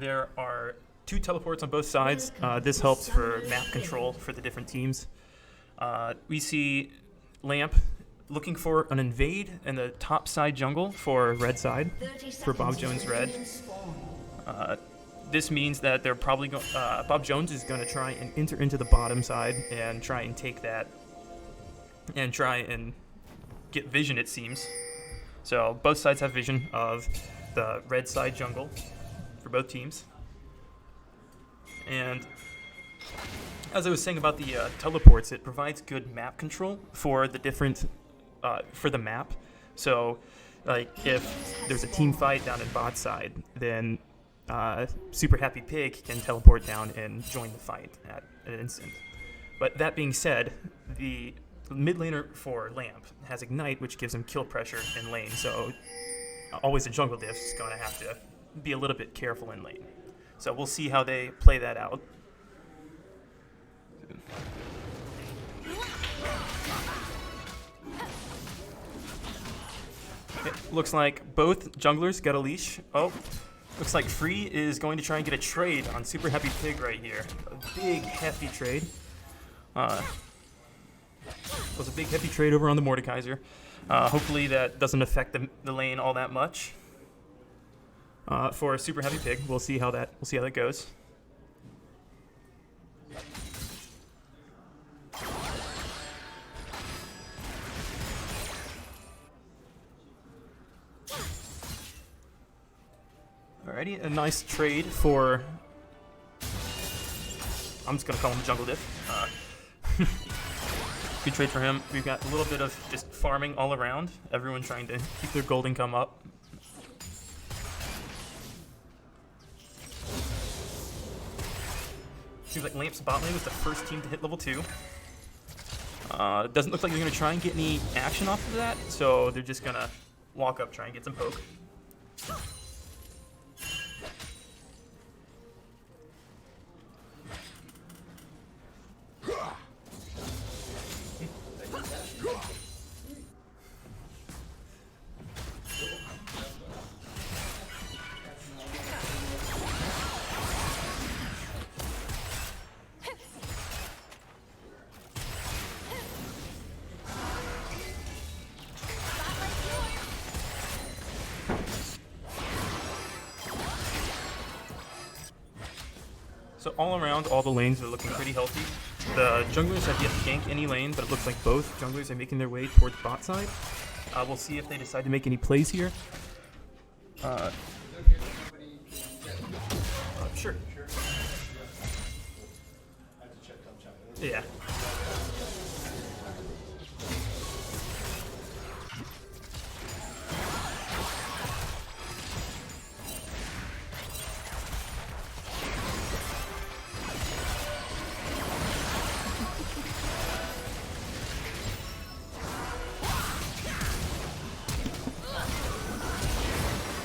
there are 2 teleports on both sides. This helps for map control for the different teams. We see Lamp looking for an invade in the top side jungle for red side, for Bob Jones red. This means that they're probably Bob Jones is going to try and enter into the bottom side and try and take that and try and get vision, it seems. So both sides have vision of the red side jungle for both teams. And as I was saying about the teleports, it provides good map control for the different for the map. So like if there's a team fight down in bot side, then Super Happy Pig can teleport down and join the fight at an instant. But that being said, the mid laner for Lamp has Ignite, which gives him kill pressure in lane, so always a jungle diff is going to have to be a little bit careful in lane. So we'll see how they play that out. It looks like both junglers got a leash. Oh, looks like Free is going to try and get a trade on Super Happy Pig right here. A big, hefty trade. It was a big, hefty trade over on the Mordekaiser. Hopefully that doesn't affect the lane all that much. For Super Happy Pig, we'll see how that goes. Alrighty, a nice trade for. I'm just gonna call him Jungle Diff. Good trade for him. We've got a little bit of just farming all around. Everyone trying to keep their gold income up. Seems like Lamp's bot lane was the first team to hit level 2. Doesn't look like they're going to try and get any action off of that, so they're just going to walk up, try and get some poke. So all around, all the lanes are looking pretty healthy. The junglers have yet to gank any lane, but it looks like both junglers are making their way towards bot side. We'll see if they decide to make any plays here. Sure. Yeah.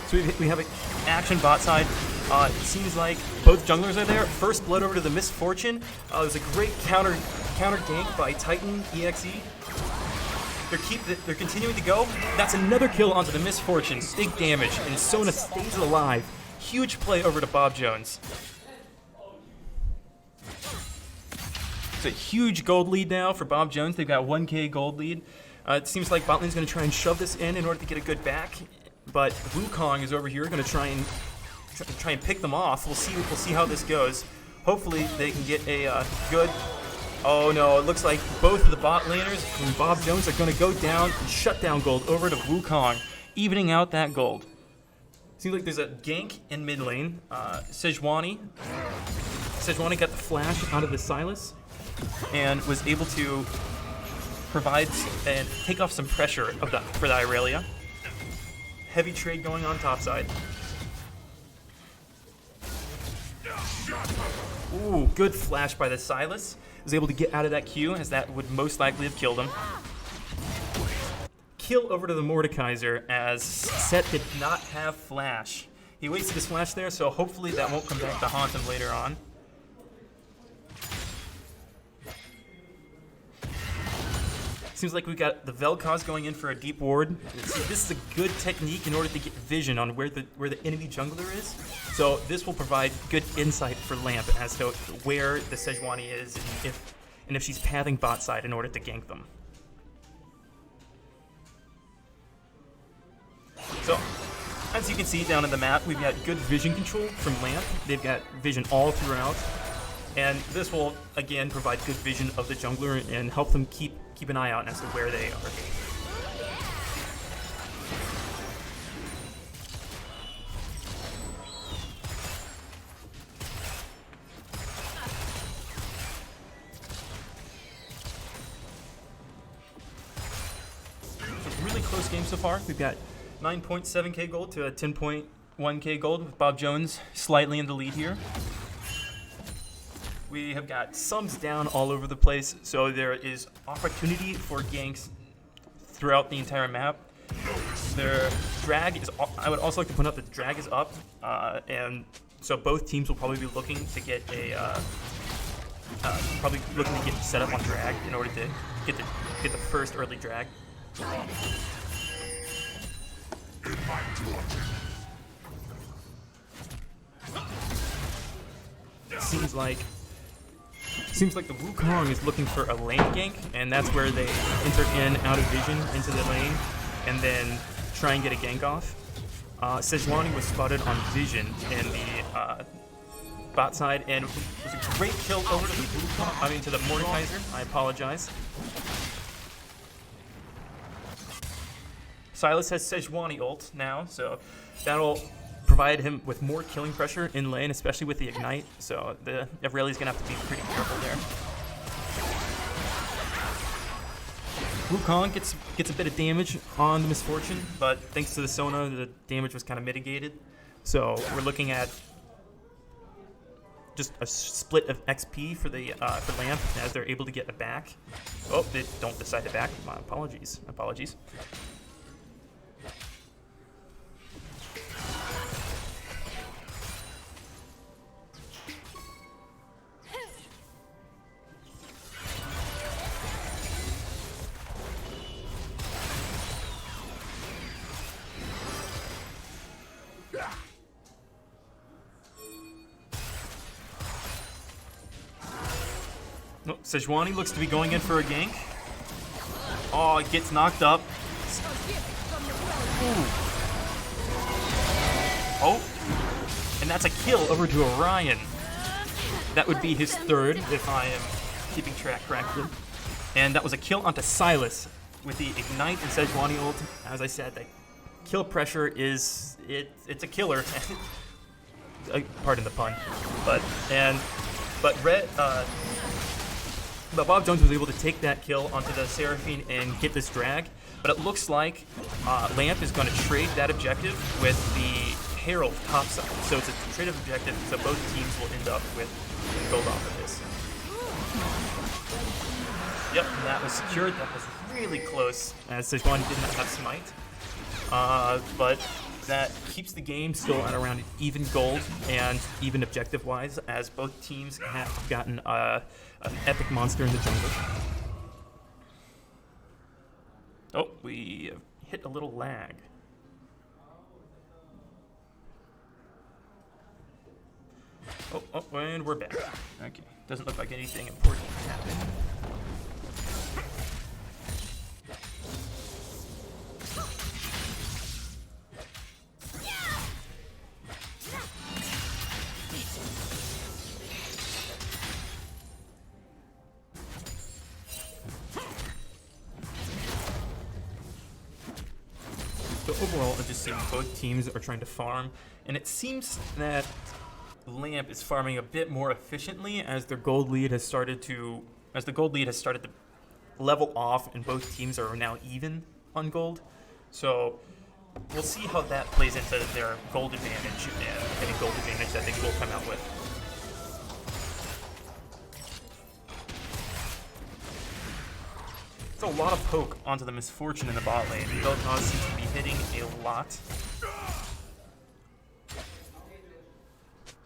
So we have an action bot side. It seems like both junglers are there. First blood over to the Misfortune. There's a great counter gank by Titan EXE. They're continuing to go. That's another kill onto the Misfortune. Big damage, and Sona stays alive. Huge play over to Bob Jones. It's a huge gold lead now for Bob Jones. They've got 1K gold lead. It seems like bot lane's going to try and shove this in order to get a good back. But Wukong is over here going to try and pick them off. We'll see how this goes. Hopefully they can get a good. Oh no! It looks like both of the bot laners from Bob Jones are going to go down and shut down gold over to Wukong, evening out that gold. Seems like there's a gank in mid lane. Sejuani got the flash out of the Silas and was able to provide and take off some pressure for the Irelia. Heavy trade going on top side. Ooh, good flash by the Silas. Was able to get out of that Q, as that would most likely have killed him. Kill over to the Mordekaiser, as Set did not have flash. He wasted his flash there, so hopefully that won't come back to haunt him later on. Seems like we got the Vel'Koz going in for a deep ward. See, this is a good technique in order to get vision on where the enemy jungler is. So this will provide good insight for Lamp as to where the Sejuani is and if she's pathing bot side in order to gank them. So, as you can see down on the map, we've got good vision control from Lamp. They've got vision all throughout. And this will, again, provide good vision of the jungler and help them keep an eye out as to where they are. So really close game so far. We've got 9.7k gold to a 10.1k gold with Bob Jones slightly in the lead here. We have got sums down all over the place, so there is opportunity for ganks throughout the entire map. Their drag is, I would also like to point out that the drag is up, and so both teams will probably be looking to get set up on drag in order to get the first early drag. Seems like the Wukong is looking for a lane gank, and that's where they enter in out of vision into the lane and then try and get a gank off. Sejuani was spotted on vision in the bot side, and it was a great kill over to the Wukong, to the Mordekaiser. I apologize. Silas has Sejuani ult now, so that'll provide him with more killing pressure in lane, especially with the ignite. So the Aurelia's gonna have to be pretty careful there. Wukong gets a bit of damage on the Misfortune, but thanks to the Sona, the damage was kind of mitigated. So we're looking at just a split of XP for the for Lamp as they're able to get it back. Oh, they don't decide to back. My apologies. Apologies. Oh, Sejuani looks to be going in for a gank. Oh, it gets knocked up. Ooh. Oh, and that's a kill over to Orion. That would be his third, if I am keeping track correctly. And that was a kill onto Silas with the Ignite and Sejuani ult. As I said, the kill pressure it's a killer. Pardon the pun. But Bob Jones was able to take that kill onto the Seraphine and get this drag. But it looks like Lamp is going to trade that objective with the Herald topside. So it's a trade of objective, so both teams will end up with gold off of this. Yep, and that was secured. That was really close, as Sejuani did not have smite. But that keeps the game still at around even gold and even objective-wise, as both teams have gotten an epic monster in the jungle. Oh, we have hit a little lag. Oh, and we're back. Okay, doesn't look like anything important happened. So overall, I'm just seeing both teams are trying to farm, and it seems that Lamp is farming a bit more efficiently as their gold lead has started to, level off, and both teams are now even on gold. So we'll see how that plays into their gold advantage and any gold advantage that they will come out with. There's a lot of poke onto the Misfortune in the bot lane. Vel'Koz seems to be hitting a lot.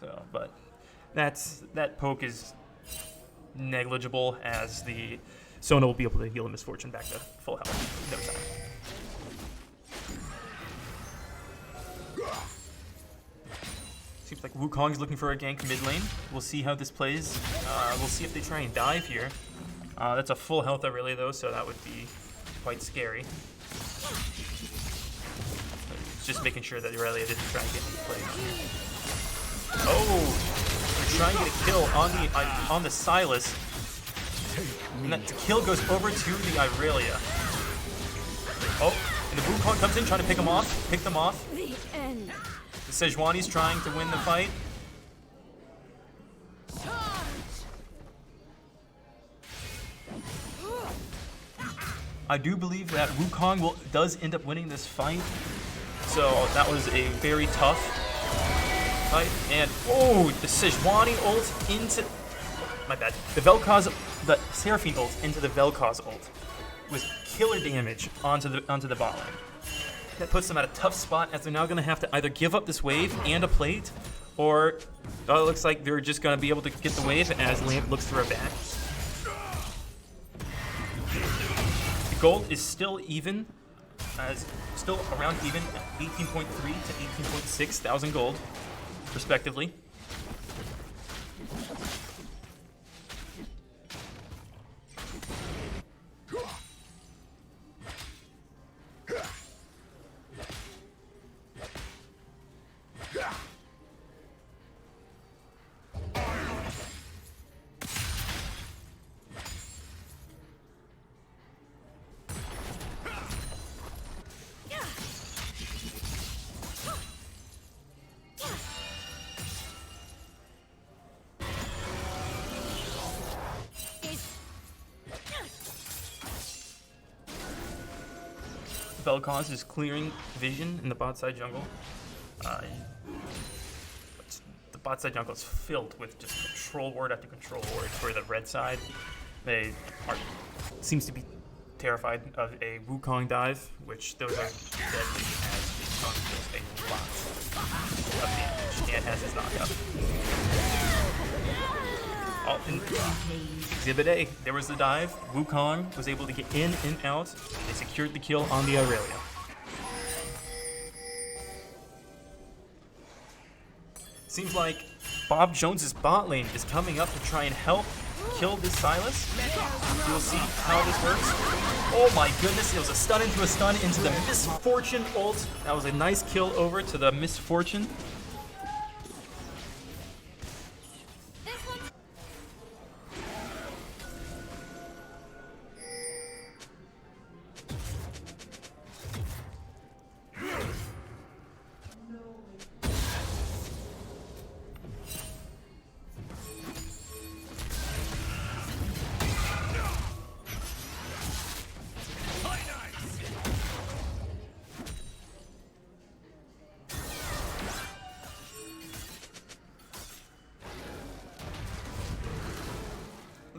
So, but that poke is negligible as the Sona will be able to heal Misfortune back to full health in no time. Seems like Wukong's looking for a gank mid lane. We'll see how this plays. We'll see if they try and dive here. That's a full health Aurelia though, so that would be quite scary. Just making sure that Aurelia didn't try and get any play here. Oh, they're trying to get a kill on the Sylas. And that kill goes over to the Aurelia. Oh, and the Wukong comes in trying to pick them off. The end. The Sejuani's trying to win the fight. I do believe that Wukong does end up winning this fight. So that was a very tough fight. And oh, the Sejuani ult into my bad. The Seraphine ult into the Vel'Koz ult with killer damage onto the bot lane. That puts them at a tough spot as they're now going to have to either give up this wave and a plate, or it looks like they're just going to be able to get the wave as Lamp looks for a back. The gold is still even, still around even at 18.3 to 18.6 thousand gold, respectively. Vel'Koz is clearing vision in the bot side jungle. The bot side jungle is filled with just control ward after control ward for the red side. They seems to be terrified of a Wukong dive, which those are deadly as Wukong deals a lot of damage and has his knockup. Oh, in Exhibit A, there was the dive. Wukong was able to get in and out. They secured the kill on the Aurelia. Seems like Bob Jones's bot lane is coming up to try and help kill this Sylas. We'll see how this works. Oh my goodness, it was a stun into the Misfortune ult. That was a nice kill over to the Misfortune.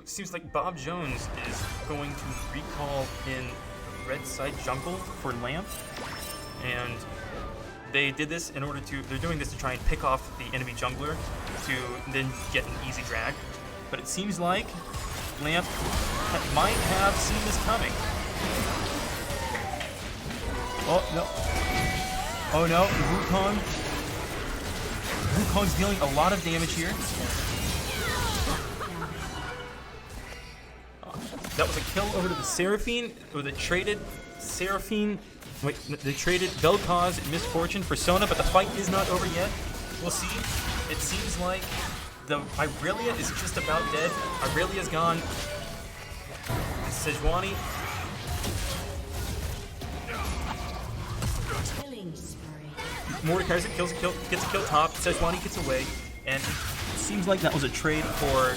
Seems like Bob Jones is going to recall in red side jungle for Lamp, and they did this in order to, they're doing this to try and pick off the enemy jungler to then get an easy drag. But it seems like Lamp might have seen this coming. Oh no. Oh no, Wukong's dealing a lot of damage here. That was a kill over to the Seraphine, or the traded Seraphine. Wait, they traded Vel'Koz and Misfortune for Sona, but the fight is not over yet. We'll see. It seems like the Aurelia is just about dead. Aurelia's gone. Sejuani. Mordekaiser gets a kill top. Sejuani gets away, and it seems like that was a trade for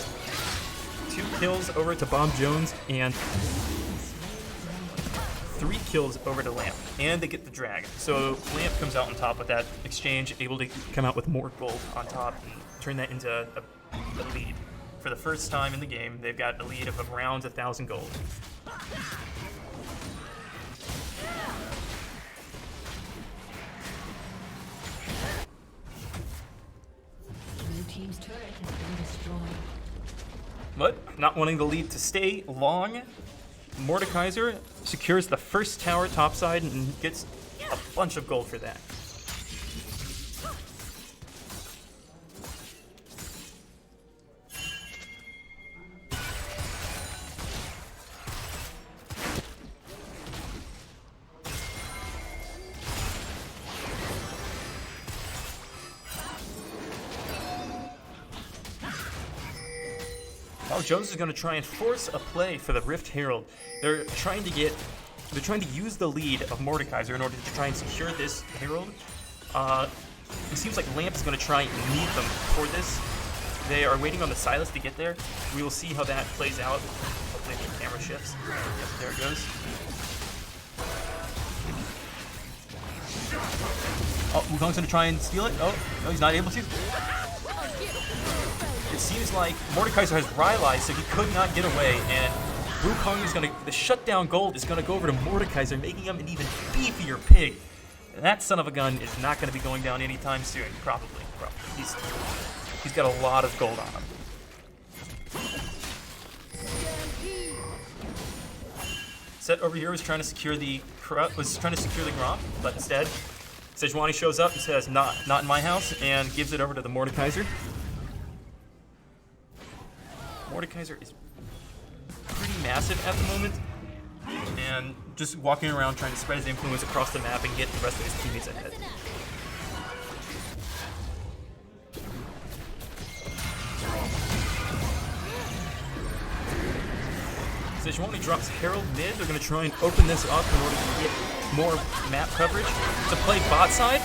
2 kills over to Bob Jones and 3 kills over to Lamp, and they get the drag. So Lamp comes out on top with that exchange, able to come out with more gold on top and turn that into a lead. For the first time in the game, they've got a lead of around 1,000 gold. Blue team's turret has been destroyed. But not wanting the lead to stay long, Mordekaiser secures the first tower topside and gets a bunch of gold for that. Jones is going to try and force a play for the Rift Herald. They're trying to use the lead of Mordekaiser in order to try and secure this Herald. It seems like Lamp is going to try and lead them for this. They are waiting on the Silas to get there. We will see how that plays out. Hopefully the camera shifts. Yep, there it goes. Oh, Wukong's going to try and steal it. Oh, no, he's not able to. It seems like Mordekaiser has Rylai, so he could not get away, and Wukong is going to, the shutdown gold is going to go over to Mordekaiser, making him an even beefier pig. That son of a gun is not going to be going down anytime soon, probably. He's got a lot of gold on him. Set over here was trying to secure the Gromp, but instead, Sejuani shows up and says, not in my house, and gives it over to the Mordekaiser. Mordekaiser is pretty massive at the moment, and just walking around trying to spread his influence across the map and get the rest of his teammates ahead. Sejuani drops Herald mid. They're going to try and open this up in order to get more map coverage. To play bot side,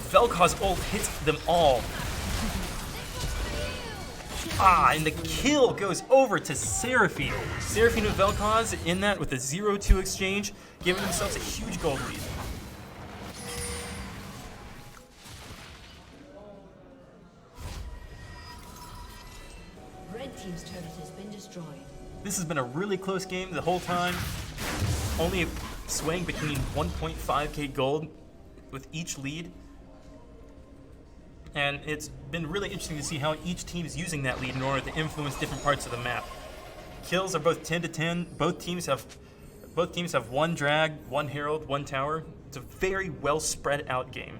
Vel'Koz ult hits them all. And the kill goes over to Seraphine. Seraphine and Vel'Koz in that with a 0-2 exchange, giving themselves a huge gold lead. Red team's turret has been destroyed. This has been a really close game the whole time. Only swaying between 1.5k gold with each lead. And it's been really interesting to see how each team is using that lead in order to influence different parts of the map. Kills are both 10 to 10. Both teams have one drag, one herald, one tower. It's a very well spread out game.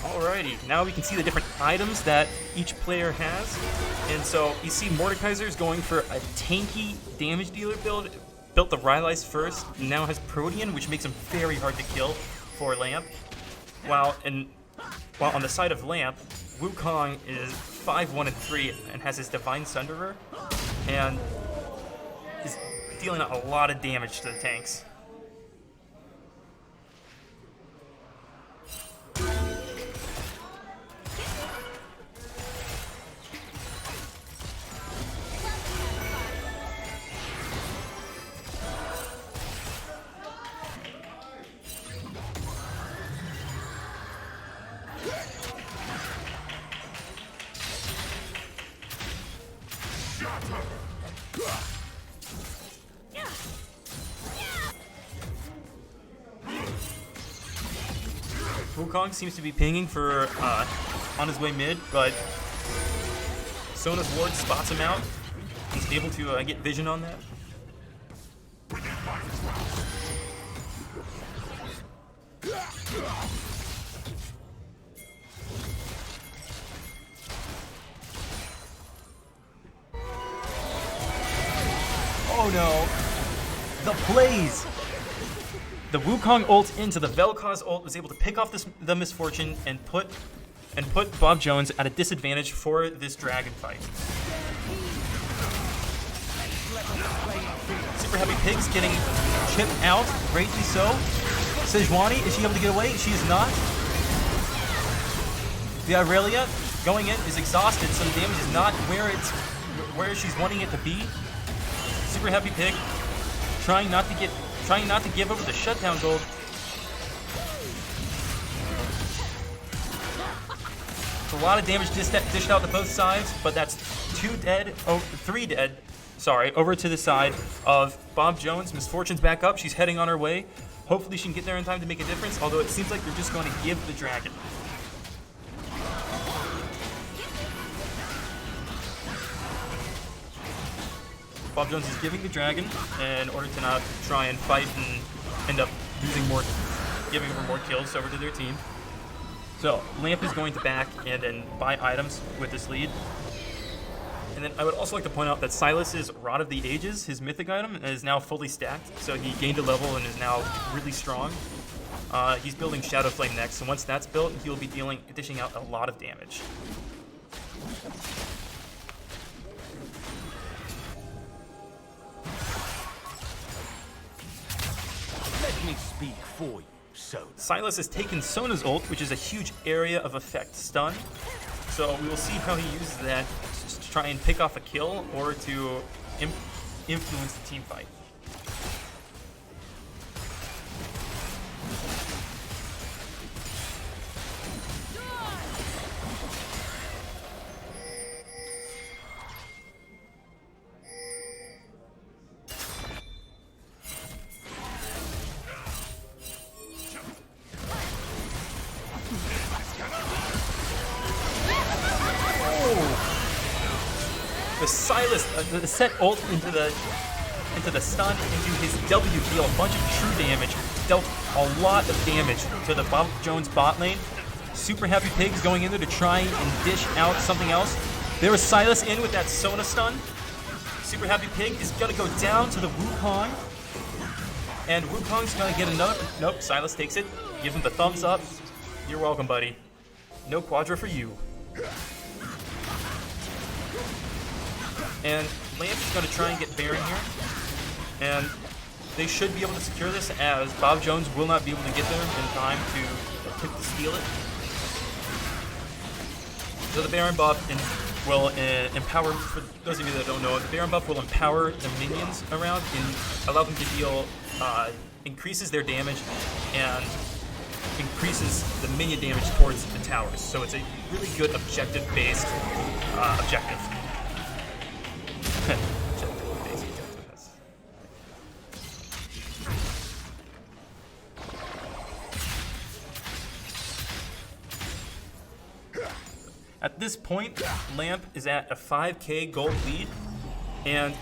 Alrighty, now we can see the different items that each player has. And so you see Mordekaiser's going for a tanky damage dealer build. Built the Rylai's first, and now has Protean, which makes him very hard to kill for Lamp. While on the side of Lamp, Wukong is 5-1-3 and has his Divine Sunderer, and is dealing a lot of damage to the tanks. Wukong seems to be pinging for on his way mid, but Sona's ward spots him out. He's able to get vision on that. Oh no! The plays! The Wukong ult into the Vel'Koz ult was able to pick off the Misfortune and put Bob Jones at a disadvantage for this dragon fight. Super Happy Pigs getting chipped out, greatly so. Sejuani, is she able to get away? She is not. The Aurelia going in is exhausted, so the damage is not where she's wanting it to be. Super Happy Pig trying not to give over the shutdown gold. It's a lot of damage dished out to both sides, but that's 3 dead. Sorry, over to the side of Bob Jones. Miss Fortune's back up. She's heading on her way. Hopefully she can get there in time to make a difference, although it seems like they're just going to give the dragon. Bob Jones is giving the dragon in order to not try and fight and end up giving over more kills over to their team. So, Lamp is going to back and then buy items with this lead. And then I would also like to point out that Silas's Rod of the Ages, his mythic item, is now fully stacked. So he gained a level and is now really strong. He's building Shadow Flame next, so once that's built, he'll be dishing out a lot of damage. Let me speak for you, Sona. Silas has taken Sona's ult, which is a huge area of effect stun. So we will see how he uses that to try and pick off a kill or to influence the team fight. The set ult into the stun, into his W deal a bunch of true damage, dealt a lot of damage to the Bob Jones bot lane. Super Happy Pigs going in there to try and dish out something else. There was Silas in with that Sona stun. Super Happy Pig is gonna go down to the Wukong, and Wukong's gonna get another. Nope, Silas takes it, gives him the thumbs up. You're welcome, buddy. No quadra for you. And Lamp is going to try and get Baron here. And they should be able to secure this, as Bob Jones will not be able to get there in time to steal it. So the Baron buff will empower, for those of you that don't know, the Baron buff will empower the minions around and allow them to deal, increases their damage and increases the minion damage towards the towers. So it's a really good objective-based objective. At this point, Lamp is at a 5k gold lead, and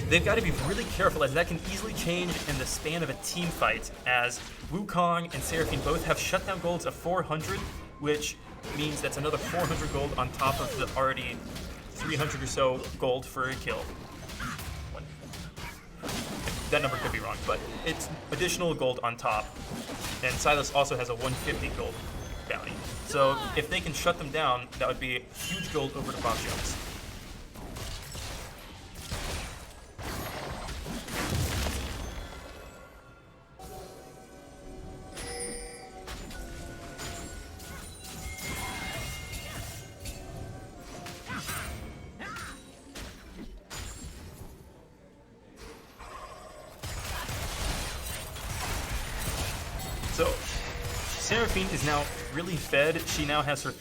they've got to be really careful, as that can easily change in the span of a team fight, as Wukong and Seraphine both have shutdown golds of 400, which means that's another 400 gold on top of the already 300 or so gold for a kill. That number could be wrong, but it's additional gold on top. And Silas also has a 150 gold bounty. So if they can shut them down, that would be huge gold over to Bob Jones. So, Seraphine is now really fed. She now has her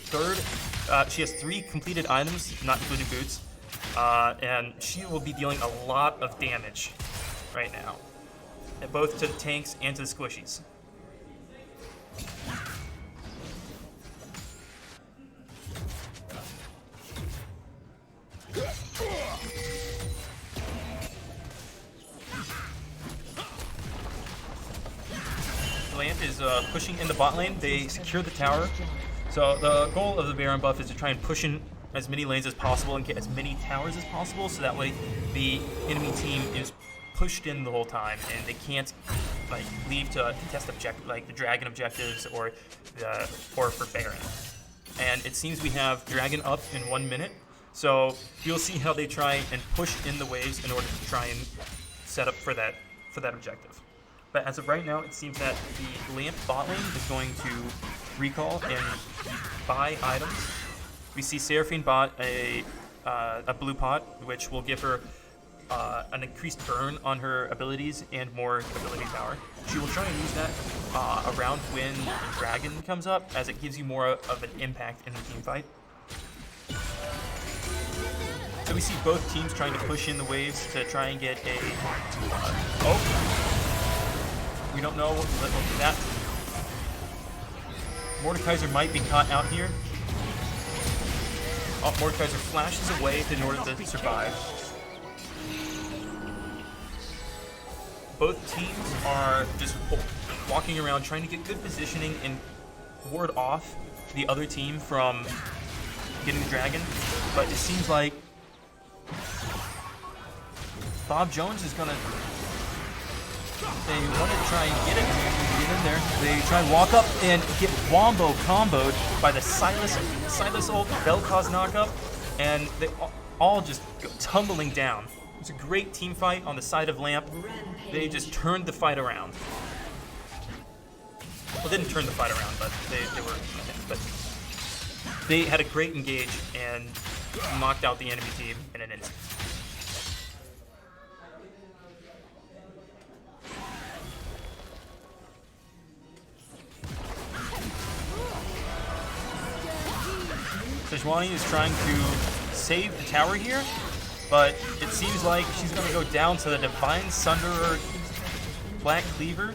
she has 3 completed items, not including boots, and she will be dealing a lot of damage right now, both to the tanks and to the squishies. Lamp is pushing in the bot lane. They secure the tower. So the goal of the Baron buff is to try and push in as many lanes as possible and get as many towers as possible, so that way the enemy team is pushed in the whole time and they can't leave to contest the dragon objectives or for Baron. And it seems we have dragon up in 1 minute, so you'll see how they try and push in the waves in order to try and set up for that objective. But as of right now, it seems that the Lamp bot lane is going to recall and buy items. We see Seraphine bought a blue pot, which will give her an increased burn on her abilities and more ability power. She will try and use that around when the dragon comes up, as it gives you more of an impact in the team fight. So we see both teams trying to push in the waves to try and get a... we don't know what that... Mordekaiser might be caught out here. Oh, Mordekaiser flashes away in order to survive. Both teams are just walking around trying to get good positioning and ward off the other team from getting the dragon, but it seems like Bob Jones is gonna... They want to try and get it. Get in there. They try and walk up and get Wombo comboed by the Silas ult Vel'Koz knockup, and they all just go tumbling down. It's a great team fight on the side of Lamp. They just turned the fight around. Well, didn't turn the fight around, but they had a great engage and knocked out the enemy team in an instant. Sejuani is trying to save the tower here, but it seems like she's going to go down to the Divine Sunderer Black Cleaver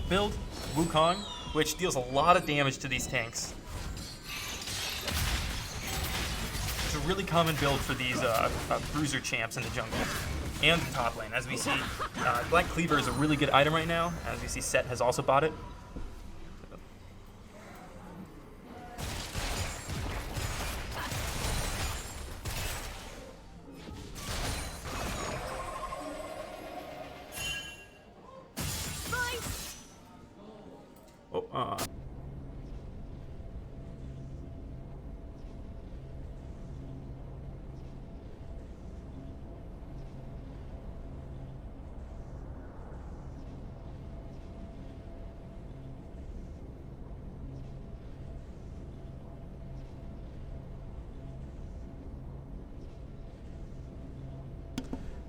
build, Wukong, which deals a lot of damage to these tanks. It's a really common build for these bruiser champs in the jungle and the top lane. As we see, Black Cleaver is a really good item right now. As we see, Set has also bought it.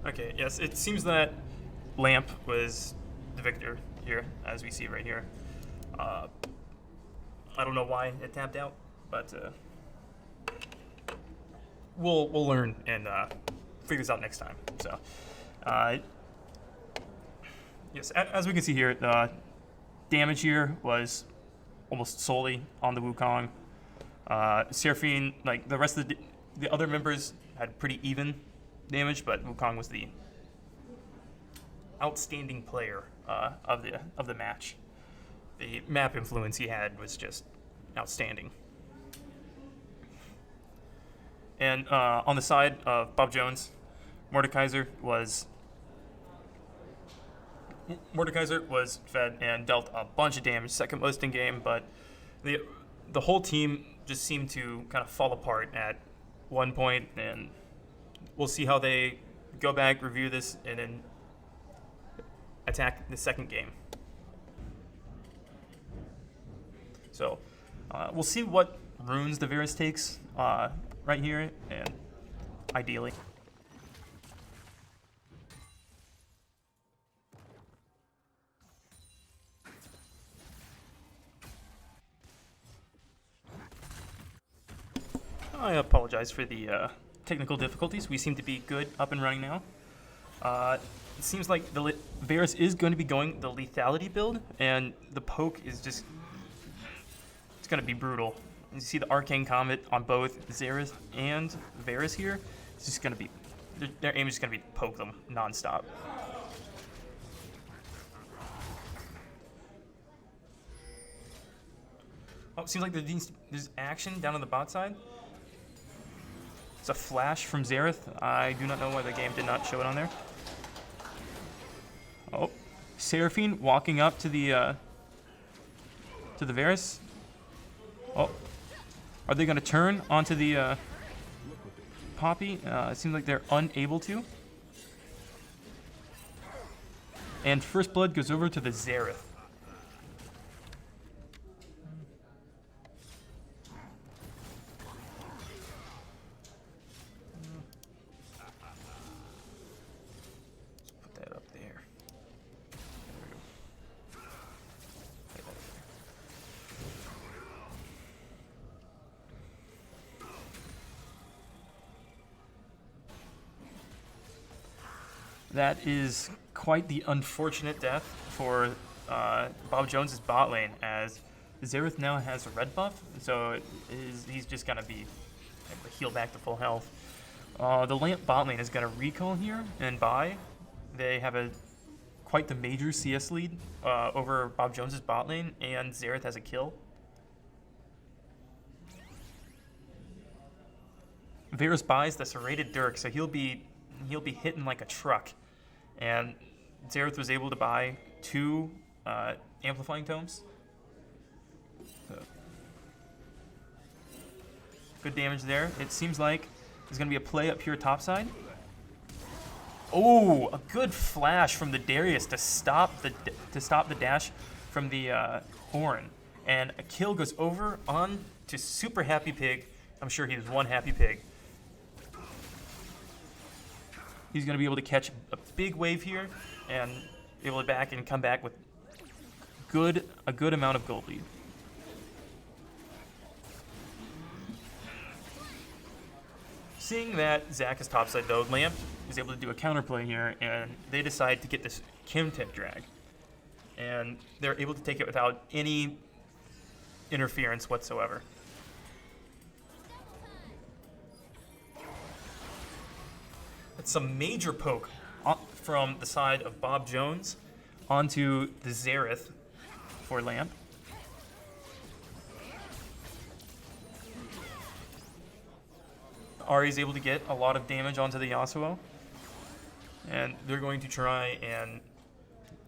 Okay, yes, it seems that Lamp was the victor here, as we see right here. I don't know why it tapped out, but we'll learn and figure this out next time. So, yes, as we can see here, the damage here was almost solely on the Wukong. Seraphine, like the rest of the other members, had pretty even damage, but Wukong was the outstanding player of the match. The map influence he had was just outstanding. And on the side of Bob Jones, Mordekaiser was fed and dealt a bunch of damage, second most in game, but the whole team just seemed to kind of fall apart at one point, and we'll see how they go back, review this, and then attack the second game. So we'll see what runes the Varus takes right here, and ideally. I apologize for the technical difficulties. We seem to be good, up and running now. It seems like the Varus is going to be going the lethality build, and the poke is just, it's going to be brutal. You see the Arcane Comet on both Xerath and Varus here. It's just going to be, their aim is just going to be to poke them nonstop. Oh, it seems like there's action down on the bot side. It's a flash from Xerath. I do not know why the game did not show it on there. Oh, Seraphine walking up to the Varus. Oh, are they going to turn onto the Poppy? It seems like they're unable to. And first blood goes over to the Xerath. Put that up there. There we go. Put that up there. That is quite the unfortunate death for Bob Jones' bot lane, as Xerath now has a red buff, so he's just going to be able to heal back to full health. The Lamp bot lane is going to recall here and buy. They have quite the major CS lead over Bob Jones' bot lane, and Xerath has a kill. Varus buys the serrated Dirk, so he'll be hitting like a truck. And Xerath was able to buy 2 amplifying tomes. So, good damage there. It seems like there's going to be a play up here topside. Oh, a good flash from the Darius to stop the dash from the Horn. And a kill goes over on to Super Happy Pig. I'm sure he was one happy pig. He's going to be able to catch a big wave here and be able to come back with a good amount of gold lead. Seeing that Zac is topside though, Lamp is able to do a counterplay here, and they decide to get this Kim tip drag. And they're able to take it without any interference whatsoever. That's some major poke from the side of Bob Jones onto the Xerath for Lamp. Ahri's able to get a lot of damage onto the Yasuo. And they're going to try and...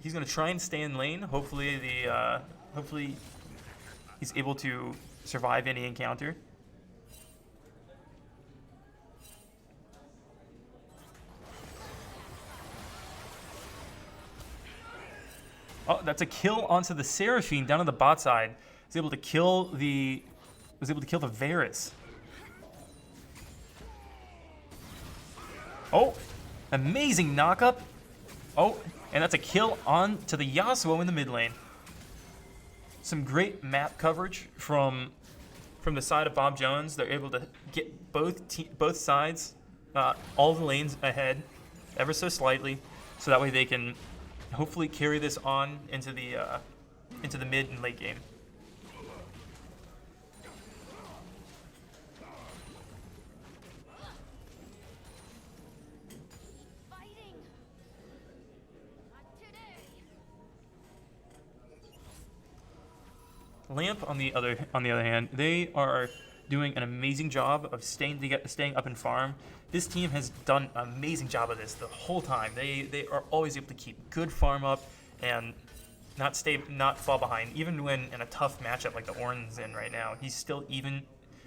He's going to try and stay in lane. Hopefully he's able to survive any encounter. Oh, that's a kill onto the Seraphine down on the bot side. Was able to kill the Varus. Oh, amazing knockup. Oh, and that's a kill on to the Yasuo in the mid lane. Some great map coverage from the side of Bob Jones. They're able to get both sides, all the lanes ahead, ever so slightly, so that way they can hopefully carry this on into the mid and late game. Lamp, on the other hand, they are doing an amazing job of staying up in farm. This team has done an amazing job of this the whole time. They are always able to keep good farm up and not fall behind. Even when in a tough matchup like the Ornn's in right now, he's still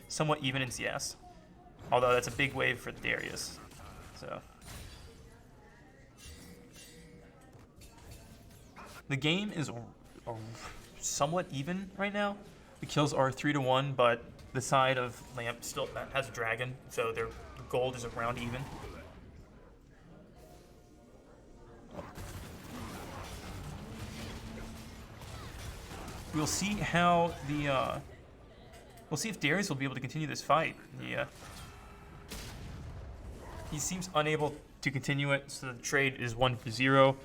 somewhat even in CS. Although that's a big wave for Darius. So the game is somewhat even right now. The kills are 3-1, but the side of Lamp still has a dragon, so their gold is around even. We'll see how we'll see if Darius will be able to continue this fight. He seems unable to continue it, so the trade is 1-0.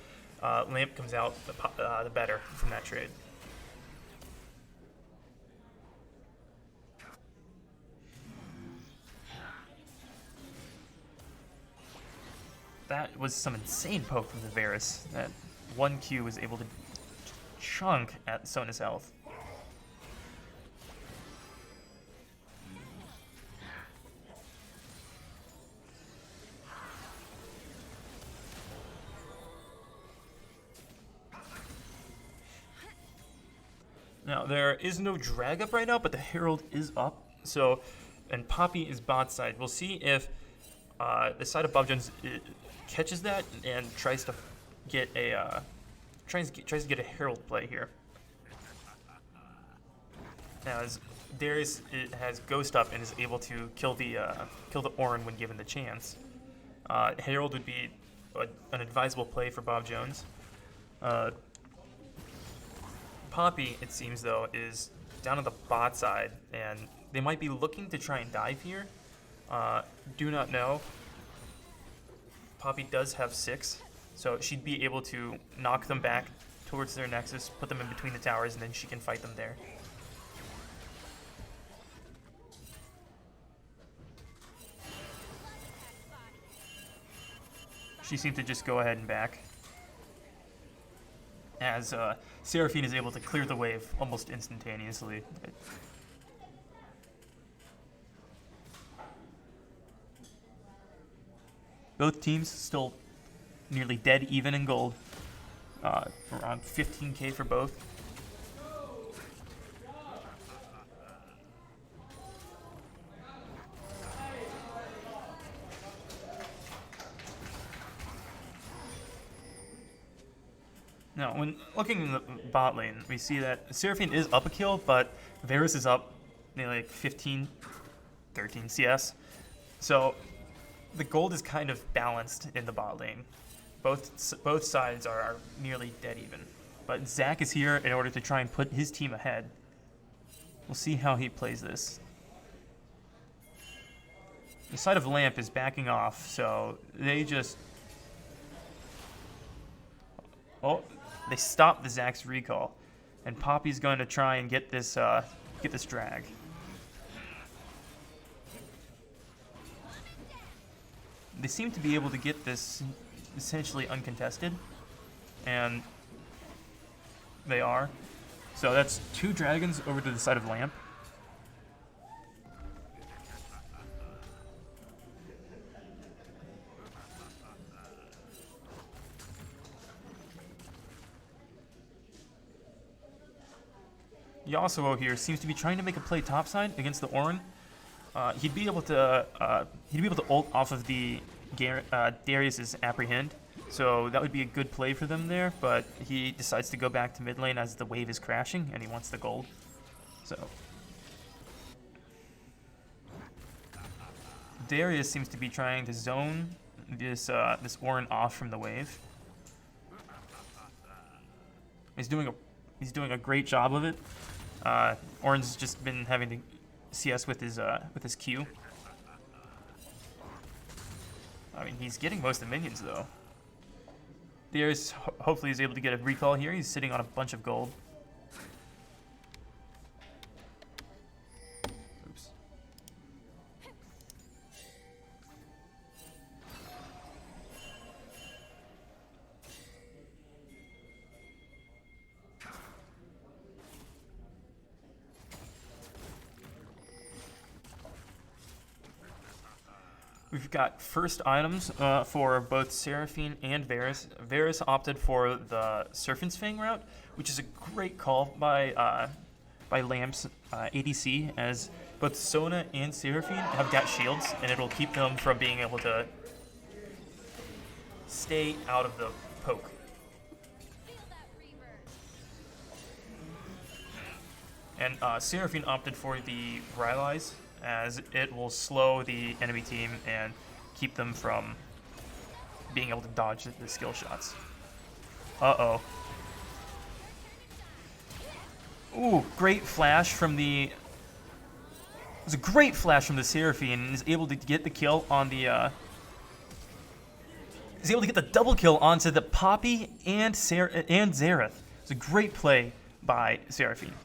Lamp comes out the better from that trade. That was some insane poke from the Varus. That 1Q was able to chunk at Sona's health. Now, there is no drag up right now, but the Herald is up. So, and Poppy is bot side. We'll see if the side of Bob Jones catches that and tries to get a tries to get a Herald play here. Now, as Darius has Ghost up and is able to kill the Ornn when given the chance. Herald would be an advisable play for Bob Jones. Poppy, it seems though, is down on the bot side, and they might be looking to try and dive here. Do not know. Poppy does have 6, so she'd be able to knock them back towards their nexus, put them in between the towers, and then she can fight them there. She seemed to just go ahead and back, as Seraphine is able to clear the wave almost instantaneously. Both teams still nearly dead even in gold, around 15k for both. Now, when looking in the bot lane, we see that Seraphine is up a kill, but Varus is up nearly like 15, 13 CS. So the gold is kind of balanced in the bot lane. Both sides are nearly dead even. But Zach is here in order to try and put his team ahead. We'll see how he plays this. The side of Lamp is backing off, so they just... Oh, they stopped the Zach's recall, and Poppy's going to try and get this drag. They seem to be able to get this essentially uncontested, and they are. So that's 2 dragons over to the side of Lamp. Yasuo here seems to be trying to make a play topside against the Ornn. He'd be able to ult off of the Darius's Apprehend, so that would be a good play for them there. But he decides to go back to mid lane as the wave is crashing, and he wants the gold. So Darius seems to be trying to zone this Ornn off from the wave. He's doing a great job of it. Ornn's just been having to CS with his Q. I mean, he's getting most of the minions though. Darius hopefully is able to get a recall here. He's sitting on a bunch of gold. Oops. We've got first items for both Seraphine and Varus. Varus opted for the Serpent's Fang route, which is a great call by Lamp's ADC, as both Sona and Seraphine have got shields, and it'll keep them from being able to stay out of the poke. And Seraphine opted for the Rylai's, as it will slow the enemy team and keep them from being able to dodge the skill shots. Uh-oh. Ooh, great flash from the... It was a great flash from the Seraphine, and is able to get the kill on the... is able to get the double kill onto the Poppy and Xerath. It's a great play by Seraphine.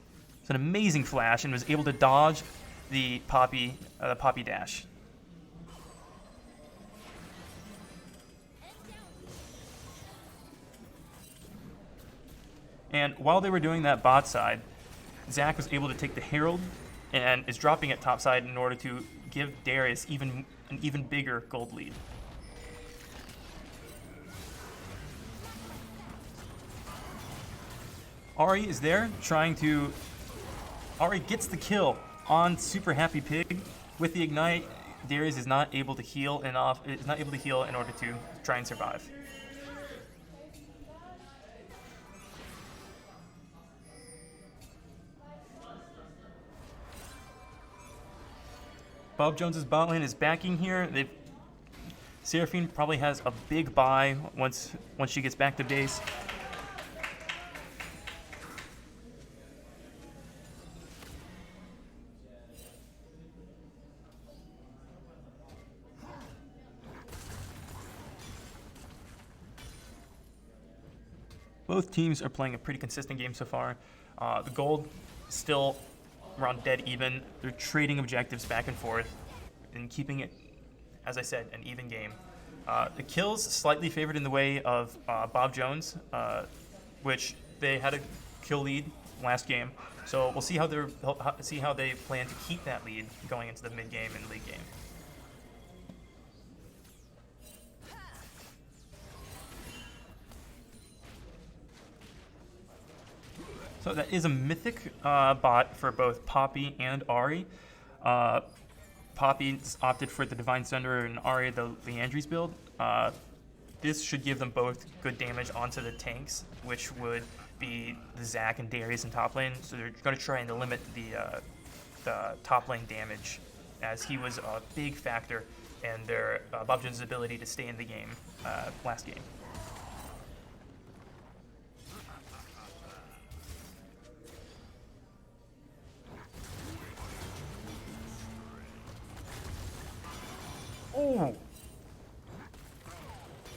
It's an amazing flash, and was able to dodge the Poppy dash. And while they were doing that bot side, Zach was able to take the Herald and is dropping it topside in order to give Darius an even bigger gold lead. Ahri is there trying to... Ahri gets the kill on Super Happy Pig. With the Ignite, Darius is not able to heal in order to try and survive. Bob Jones's bot lane is backing here. Seraphine probably has a big buy once she gets back to base. Both teams are playing a pretty consistent game so far. The gold still around dead even. They're trading objectives back and forth and keeping it, as I said, an even game. The kills slightly favored in the way of Bob Jones, which they had a kill lead last game. So we'll see how they plan to keep that lead going into the mid game and late game. So that is a mythic bot for both Poppy and Ahri. Poppy's opted for the Divine Sunder and Ahri the Leandry's build. This should give them both good damage onto the tanks, which would be the Zac and Darius in top lane. So they're going to try and limit the top lane damage, as he was a big factor in their Bob Jones' ability to stay in the game last game. Oh!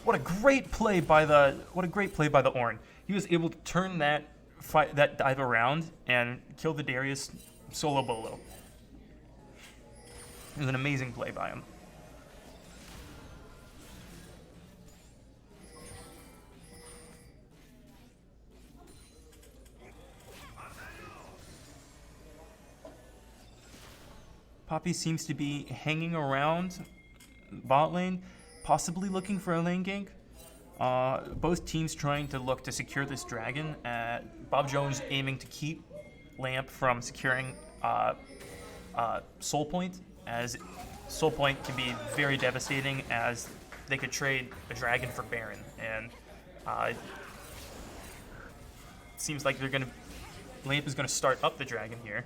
What a great play by the Ornn. He was able to turn that dive around and kill the Darius solo bolo. It was an amazing play by him. Poppy seems to be hanging around bot lane, possibly looking for a lane gank. Both teams trying to look to secure this dragon. Bob Jones aiming to keep Lamp from securing Soul Point, as Soul Point can be very devastating, as they could trade a dragon for Baron, and it seems like Lamp is gonna start up the dragon here.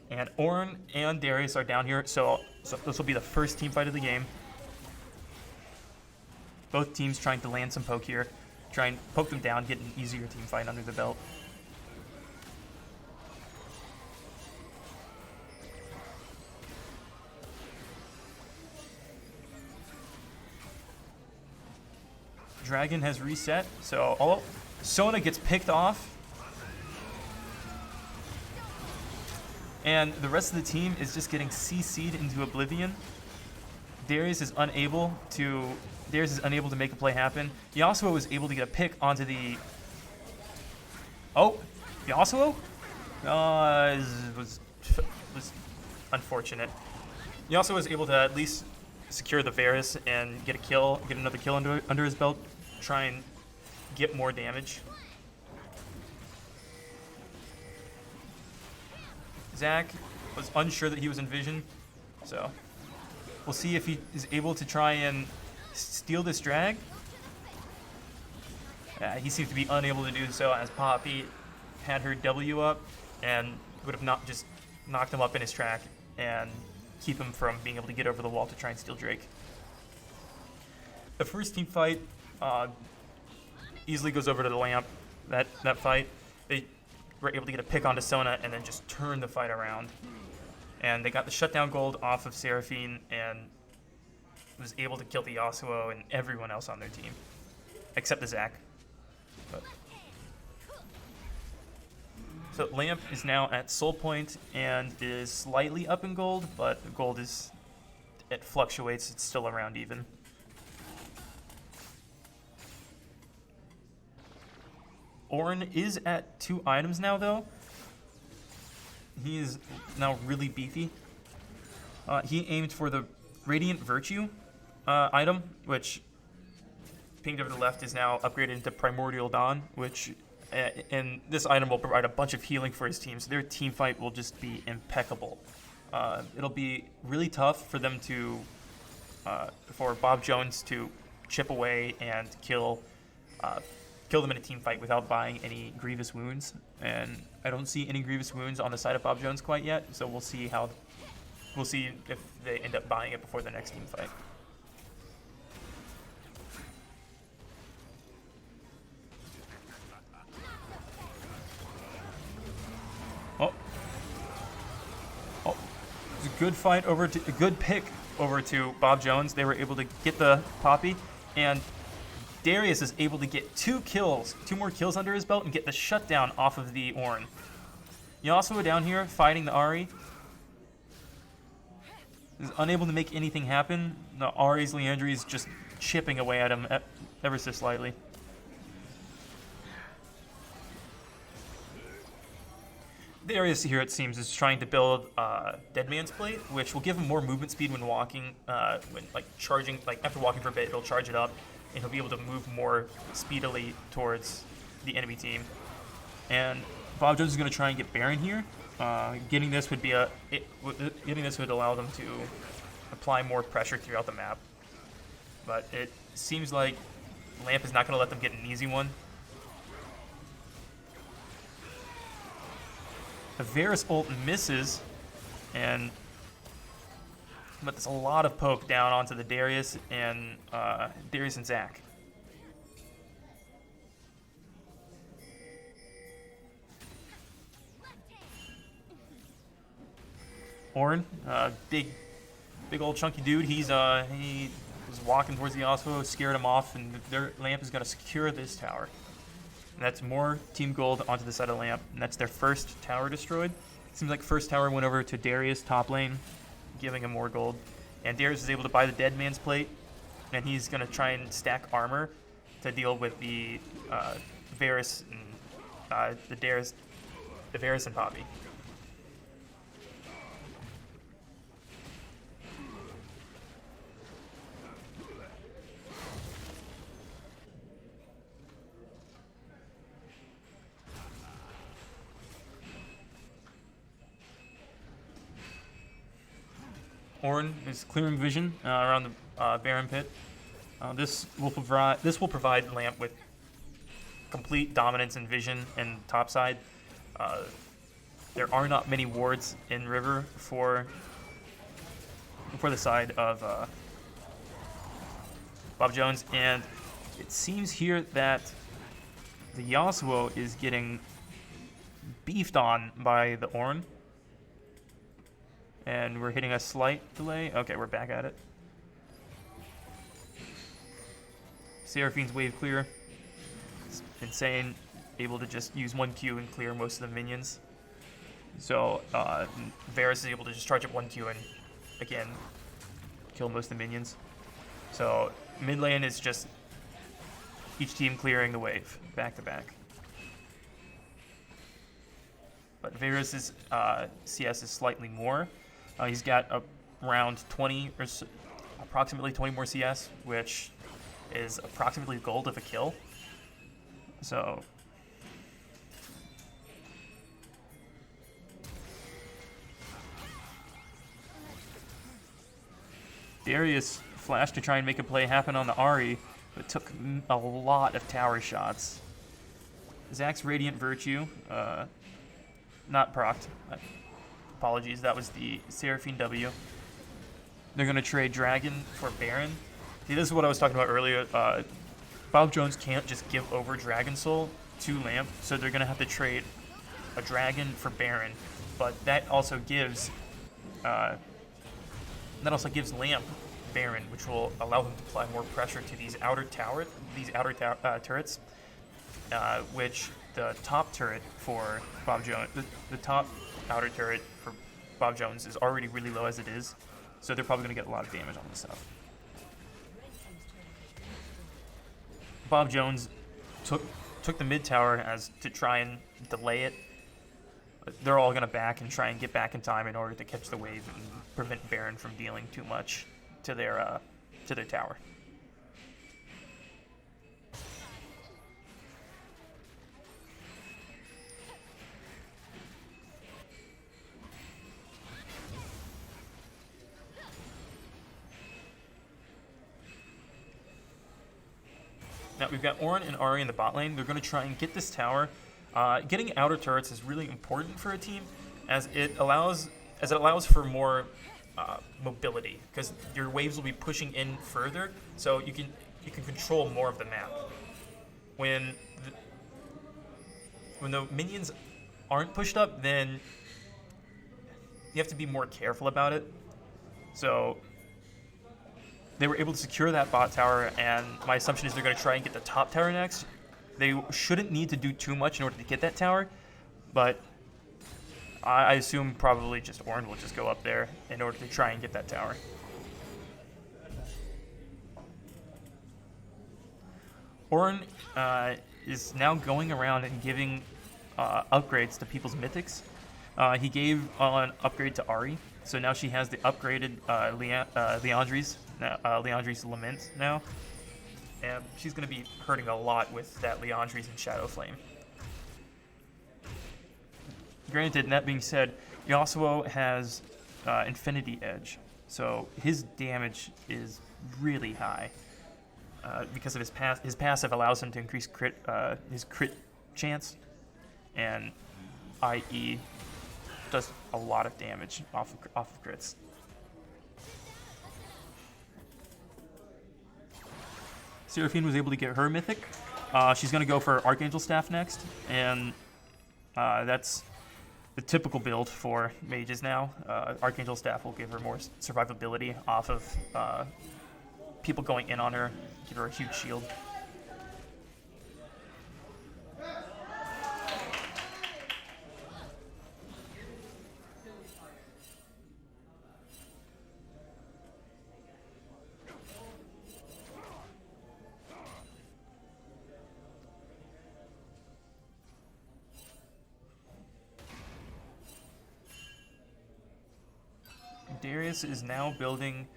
And Ornn and Darius are down here, so this will be the first team fight of the game. Both teams trying to land some poke here, try and poke them down, get an easier team fight under the belt. Dragon has reset, so Sona gets picked off. And the rest of the team is just getting CC'd into oblivion. Darius is unable to make a play happen. Yasuo was able to get a pick onto the... Oh! Yasuo? Was unfortunate. Yasuo was able to at least secure the Varus and get another kill under his belt, try and get more damage. Zac was unsure that he was in vision, so we'll see if he is able to try and steal this drag. He seems to be unable to do so, as Poppy had her W up and would have not just knocked him up in his track and keep him from being able to get over the wall to try and steal Drake. The first team fight easily goes over to the Lamp. That fight, they were able to get a pick onto Sona and then just turn the fight around. And they got the shutdown gold off of Seraphine and was able to kill the Yasuo and everyone else on their team, except the Zac. So Lamp is now at Soul Point and is slightly up in gold, but the gold it fluctuates, it's still around even. Ornn is at 2 items now, though. He is now really beefy. He aimed for the Radiant Virtue item, which, pinged over to the left, is now upgraded into Primordial Dawn, which, and this item will provide a bunch of healing for his team, so their team fight will just be impeccable. It'll be really tough for them to, for Bob Jones to chip away and kill them in a team fight without buying any grievous wounds, and I don't see any grievous wounds on the side of Bob Jones quite yet, so we'll see how we'll see if they end up buying it before the next team fight. Oh. Oh. It's a good fight over to a good pick over to Bob Jones. They were able to get the Poppy, and Darius is able to get 2 more kills under his belt and get the shutdown off of the Ornn. Yasuo down here fighting the Ahri. Is unable to make anything happen. The Ahri's Liandry is just chipping away at him ever so slightly. Darius here, it seems, is trying to build Dead Man's Plate, which will give him more movement speed when walking, when charging, after walking for a bit, it'll charge it up, and he'll be able to move more speedily towards the enemy team. And Bob Jones is going to try and get Baron here. Getting this would allow them to apply more pressure throughout the map. But it seems like Lamp is not going to let them get an easy one. The Varus ult misses, but there's a lot of poke down onto the Darius and Zac. Ornn, big old chunky dude. He was walking towards the Yasuo, scared him off, and their Lamp is going to secure this tower. And that's more team gold onto the side of Lamp, and that's their first tower destroyed. Seems like first tower went over to Darius top lane, giving him more gold. And Darius is able to buy the Dead Man's Plate, and he's going to try and stack armor to deal with the Varus and the Varus and Poppy. Ornn is clearing vision around the Baron pit. This will provide Lamp with complete dominance and vision in topside. There are not many wards in River for the side of Bob Jones, and it seems here that the Yasuo is getting beefed on by the Ornn. And we're hitting a slight delay. Okay, we're back at it. Seraphine's wave clear. It's insane. Able to just use 1 Q and clear most of the minions. So Varus is able to just charge up 1 Q and, again, kill most of the minions. So mid lane is just each team clearing the wave, back to back. But Varus' CS is slightly more. He's got around 20 or so, approximately 20 more CS, which is approximately gold of a kill. So Darius flashed to try and make a play happen on the Ahri, but took a lot of tower shots. Zac's Radiant Virtue, not procced. Apologies, that was the Seraphine W. They're going to trade Dragon for Baron. See, this is what I was talking about earlier. Bob Jones can't just give over Dragon Soul to Lamp, so they're going to have to trade a Dragon for Baron. But that also gives Lamp Baron, which will allow them to apply more pressure to these outer turrets, which the top turret for Bob Jones, the top outer turret for Bob Jones is already really low as it is, so they're probably going to get a lot of damage on this stuff. Bob Jones took the mid tower as to try and delay it. But they're all going to back and try and get back in time in order to catch the wave and prevent Baron from dealing too much to their tower. Now we've got Ornn and Ahri in the bot lane. They're going to try and get this tower. Getting outer turrets is really important for a team, as it allows for more mobility, because your waves will be pushing in further, so you can control more of the map. When the minions aren't pushed up, then you have to be more careful about it. So they were able to secure that bot tower, and my assumption is they're going to try and get the top tower next. They shouldn't need to do too much in order to get that tower, but I assume probably just Ornn will just go up there in order to try and get that tower. Ornn is now going around and giving upgrades to people's mythics. He gave an upgrade to Ahri, so now she has the upgraded Liandry's Lament now. And she's going to be hurting a lot with that Liandry's and Shadow Flame. Granted, that being said, Yasuo has Infinity Edge, so his damage is really high because of his passive allows him to increase his crit chance, and IE does a lot of damage off of crits. Seraphine was able to get her mythic. She's going to go for Archangel Staff next, and that's the typical build for mages now. Archangel Staff will give her more survivability off of people going in on her, give her a huge shield. Darius is now building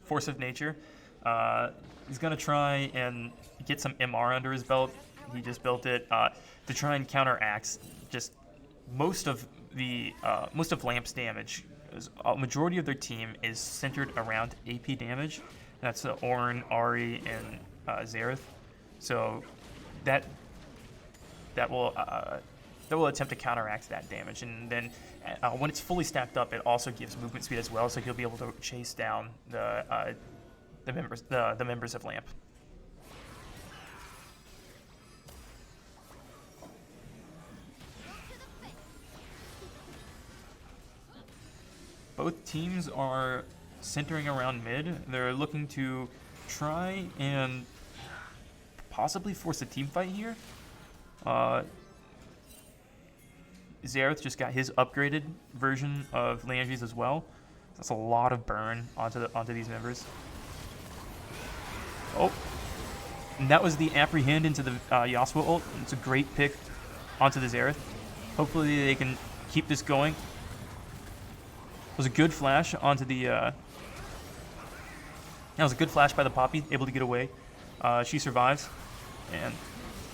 Force of Nature. He's going to try and get some MR under his belt. He just built it to try and counteract just most of Lamp's damage. A majority of their team is centered around AP damage. That's Ornn, Ahri, and Xerath. So that will attempt to counteract that damage, and then when it's fully stacked up, it also gives movement speed as well, so he'll be able to chase down the members of Lamp. Both teams are centering around mid. They're looking to try and possibly force a team fight here. Xerath just got his upgraded version of Liandry's as well. That's a lot of burn onto these members. Oh, and that was the apprehend into the Yasuo ult. It's a great pick onto the Xerath. Hopefully they can keep this going. It was a good flash onto the. That was a good flash by the Poppy, able to get away. She survives, and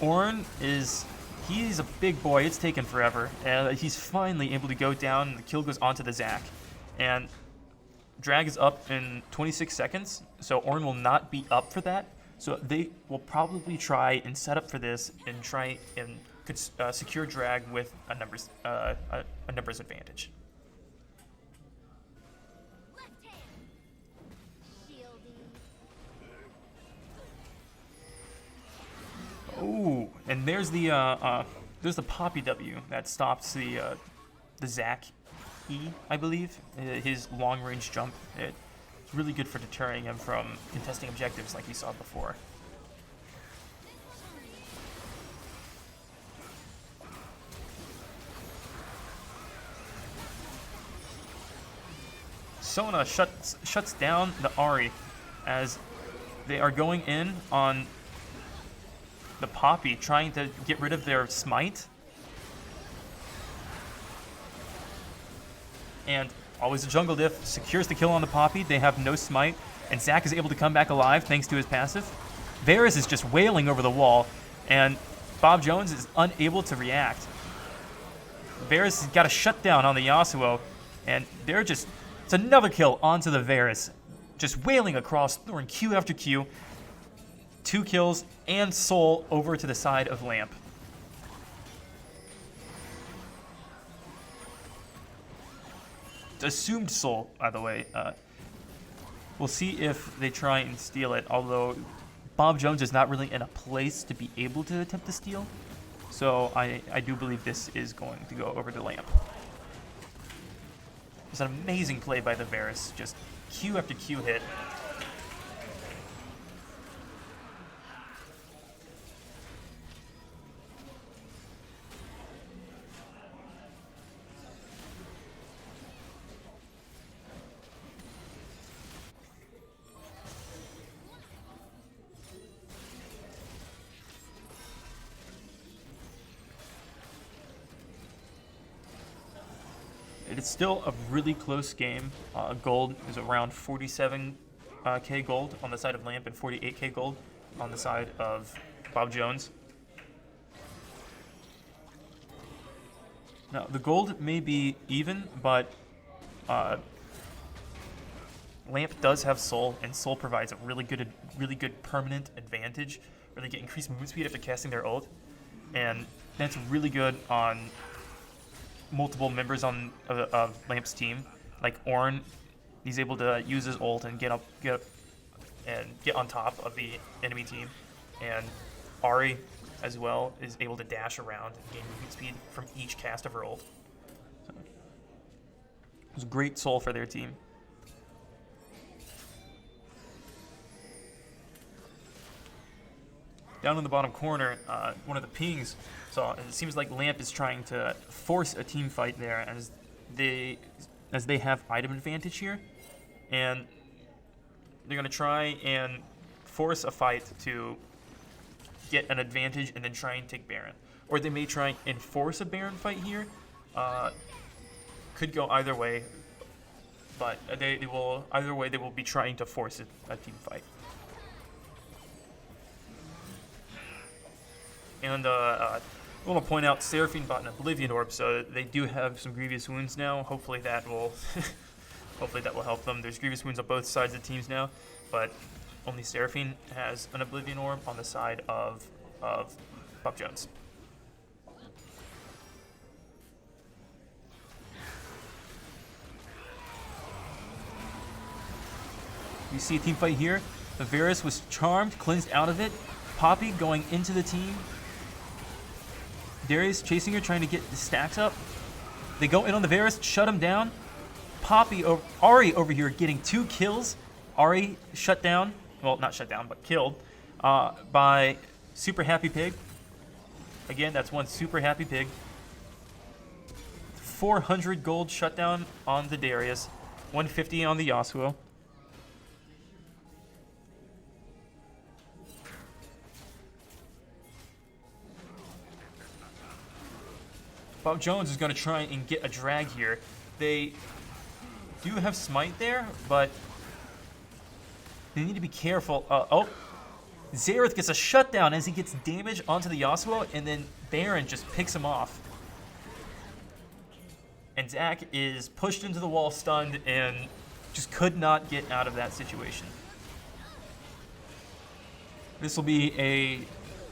Ornn is. He's a big boy. It's taken forever. He's finally able to go down. The kill goes onto the Zac. And drag is up in 26 seconds, so Ornn will not be up for that. So they will probably try and set up for this and try and secure drag with a numbers advantage. Oh, and there's the Poppy W that stops the Zac E, I believe. His long-range jump. It's really good for deterring him from contesting objectives like we saw before. Sona shuts down the Ahri as they are going in on the Poppy, trying to get rid of their smite. And always a jungle diff secures the kill on the Poppy. They have no smite, and Zac is able to come back alive thanks to his passive. Varus is just wailing over the wall, and Bob Jones is unable to react. Varus has got a shutdown on the Yasuo, and it's another kill onto the Varus. Just wailing across, throwing Q after Q. 2 kills, and Soul over to the side of Lamp. assumed soul, by the way. We'll see if they try and steal it, although Bob Jones is not really in a place to be able to attempt to steal. So I do believe this is going to go over to Lamp. It's an amazing play by the Varus. Just Q after Q hit. It's still a really close game. Gold is around 47k gold on the side of Lamp and 48k gold on the side of Bob Jones. Now, the gold may be even, but Lamp does have Soul, and Soul provides a really good permanent advantage where they get increased move speed after casting their ult, and that's really good on multiple members of Lamp's team. Like Ornn, he's able to use his ult and get on top of the enemy team, and Ahri as well is able to dash around and gain movement speed from each cast of her ult. So, it was a great soul for their team. Down in the bottom corner, one of the pings. So it seems like Lamp is trying to force a team fight there, as they have item advantage here, and they're gonna try and force a fight to get an advantage and then try and take Baron, or they may try and force a Baron fight here. Could go either way, but they will be trying to force a team fight. And I want to point out Seraphine bought an Oblivion Orb, so they do have some grievous wounds now. Hopefully that will help them. There's grievous wounds on both sides of the teams now, but only Seraphine has an Oblivion Orb on the side of Bob Jones. You see a team fight here. The Varus was charmed, cleansed out of it. Poppy going into the team. Darius chasing her, trying to get the stacks up. They go in on the Varus, shut him down. Ahri over here getting 2 kills. Ahri shut down, well, not shut down, but killed by Super Happy Pig. Again, that's one Super Happy Pig. 400 gold shutdown on the Darius, 150 on the Yasuo. Bob Jones is going to try and get a drag here. They do have Smite there, but they need to be careful. Xerath gets a shutdown as he gets damage onto the Yasuo, and then Baron just picks him off. And Zac is pushed into the wall, stunned, and just could not get out of that situation. This will be a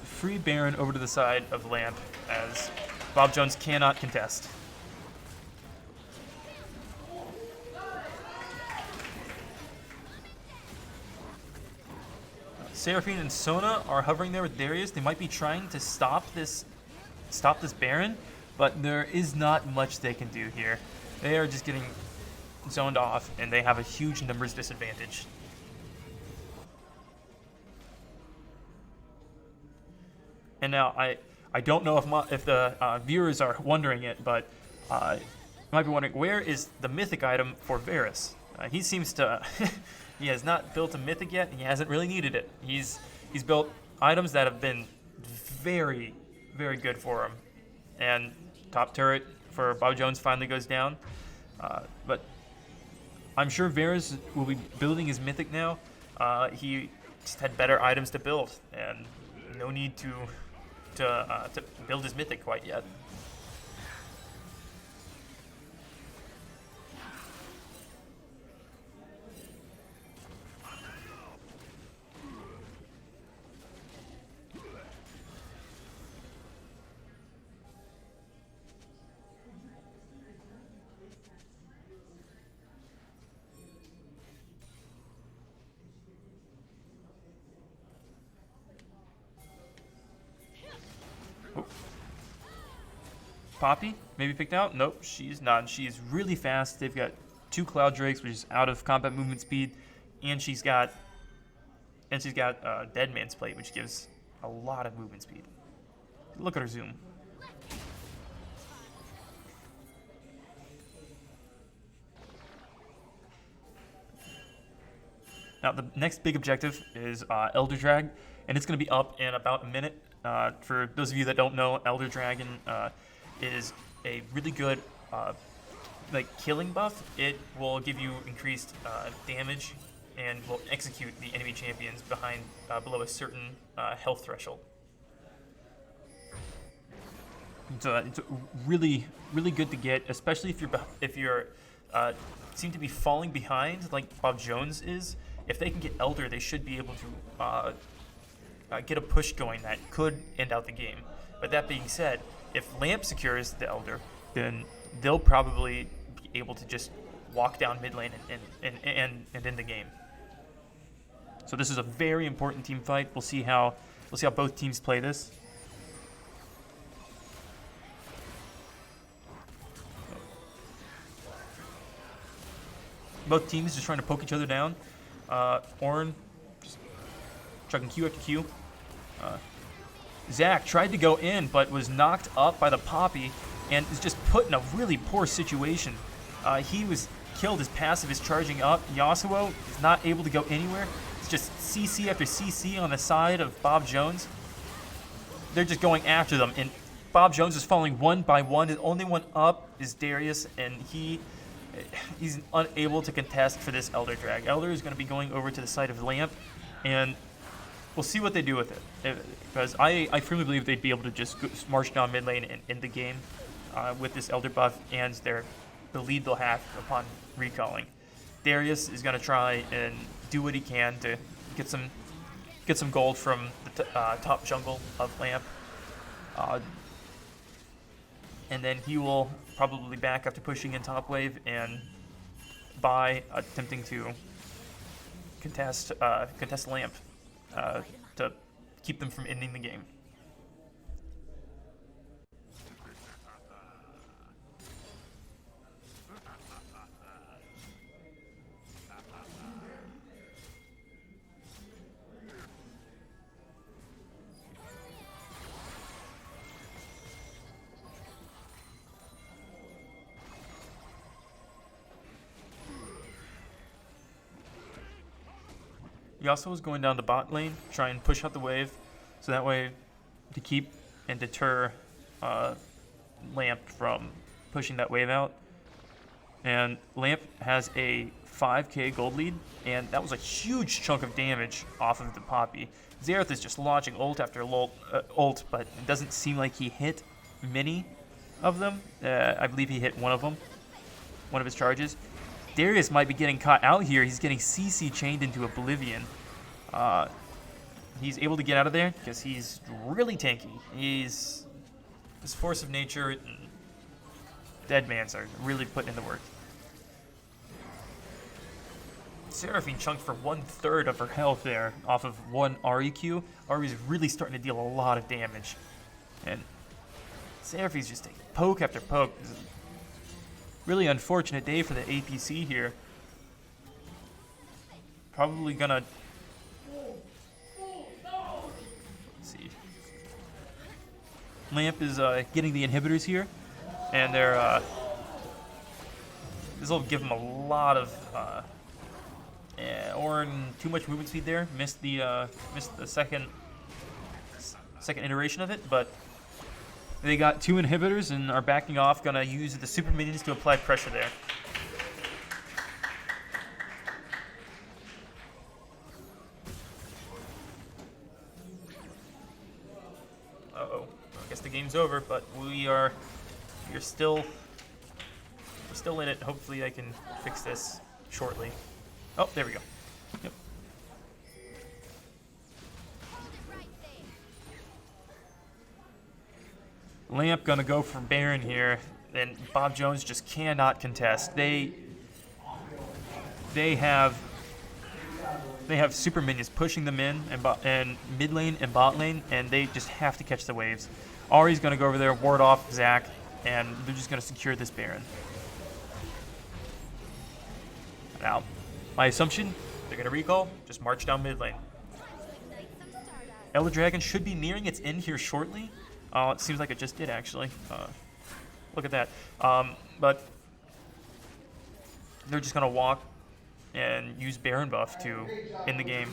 free Baron over to the side of Lamp, as Bob Jones cannot contest. Seraphine and Sona are hovering there with Darius. They might be trying to stop this Baron, but there is not much they can do here. They are just getting zoned off, and they have a huge numbers disadvantage. And now I don't know if the viewers are wondering it, but you might be wondering, where is the mythic item for Varus? He seems to, he has not built a mythic yet, and he hasn't really needed it. He's built items that have been very, very good for him. And top turret for Bob Jones finally goes down. But I'm sure Varus will be building his mythic now. He just had better items to build, and no need to build his mythic quite yet. Poppy maybe picked out? Nope, she's not. She's really fast. They've got 2 Cloud Drakes, which is out of combat movement speed, and she's got Dead Man's Plate, which gives a lot of movement speed. Look at her zoom. Now, the next big objective is Elder Drag, and it's going to be up in about a minute. For those of you that don't know, Elder Dragon is a really good killing buff. It will give you increased damage and will execute the enemy champions below a certain health threshold. So it's really, really good to get, especially if you're seem to be falling behind like Bob Jones is. If they can get Elder, they should be able to get a push going that could end out the game. But that being said, if Lamp secures the Elder, then they'll probably be able to just walk down mid lane and end the game. So this is a very important team fight. We'll see how both teams play this. Both teams just trying to poke each other down. Ornn just chucking Q after Q. Zach tried to go in, but was knocked up by the Poppy and is just put in a really poor situation. He was killed. His passive is charging up. Yasuo is not able to go anywhere. It's just CC after CC on the side of Bob Jones. They're just going after them, and Bob Jones is falling one by one. The only one up is Darius, and he's unable to contest for this Elder Drag. Elder is going to be going over to the side of Lamp, and we'll see what they do with it. Because I firmly believe they'd be able to just march down mid lane and end the game with this Elder buff and the lead they'll have upon recalling. Darius is going to try and do what he can to get some gold from the top jungle of Lamp. And then he will probably back after pushing in top wave and by attempting to contest Lamp to keep them from ending the game. Yasuo is going down the bot lane, try and push out the wave, so that way to keep and deter Lamp from pushing that wave out. And Lamp has a 5k gold lead, and that was a huge chunk of damage off of the Poppy. Xerath is just launching ult after ult, but it doesn't seem like he hit many of them. I believe he hit one of his charges. Darius might be getting caught out here. He's getting CC chained into Oblivion. He's able to get out of there because he's really tanky. His force of nature and Dead Man's are really putting in the work. Seraphine chunked for 1/3 of her health there off of one REQ. Ari's really starting to deal a lot of damage. And Seraphine's just taking poke after poke. Really unfortunate day for the APC here. Probably gonna... Let's see. Lamp is getting the inhibitors here, and they're... this will give him a lot of... Ornn, too much movement speed there. Missed the second iteration of it, but... They got 2 inhibitors and are backing off, gonna use the super minions to apply pressure there. Uh-oh. I guess the game's over, but we're still in it. Hopefully I can fix this shortly. Oh, there we go. Yep. Lamp gonna go for Baron here, and Bob Jones just cannot contest. They have super minions pushing them in and mid lane and bot lane, and they just have to catch the waves. Ari's gonna go over there, ward off Zach, and they're just going to secure this Baron. Now, my assumption, they're going to recall, just march down mid lane. Elder Dragon should be nearing its end here shortly. It seems like it just did, actually. Look at that. But they're just going to walk and use Baron buff to end the game.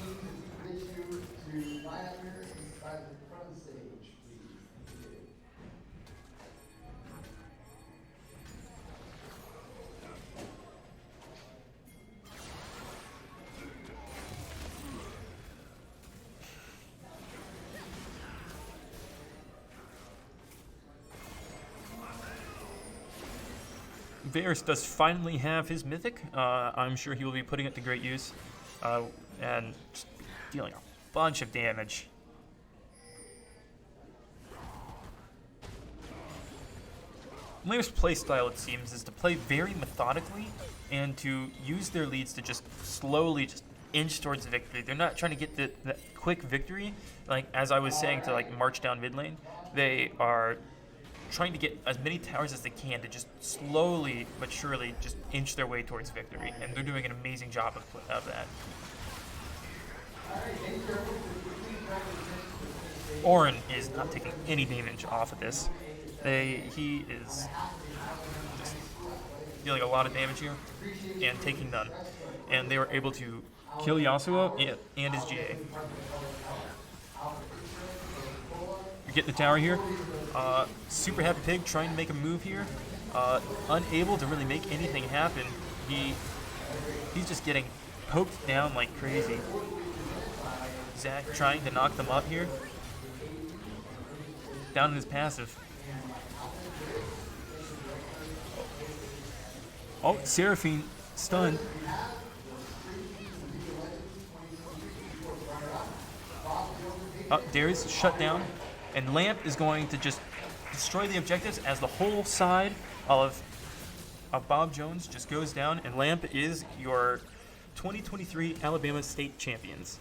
Varus does finally have his mythic. I'm sure he will be putting it to great use and just dealing a bunch of damage. Layer's playstyle, it seems, is to play very methodically and to use their leads to just slowly just inch towards victory. They're not trying to get the quick victory, like as I was saying, to like march down mid lane. They are trying to get as many towers as they can to just slowly but surely just inch their way towards victory, and they're doing an amazing job of that. Orin is not taking any damage off of this. He is just dealing a lot of damage here and taking none, and they were able to kill Yasuo and his GA. You're getting the tower here. Super Happy Pig trying to make a move here. Unable to really make anything happen. He's just getting poked down like crazy. Zac trying to knock them up here. Down in his passive. Oh, Seraphine stunned. Darius shut down. And Lamp is going to just destroy the objectives as the whole side of Bob Jones just goes down. And Lamp is your 2023 Alabama State champions.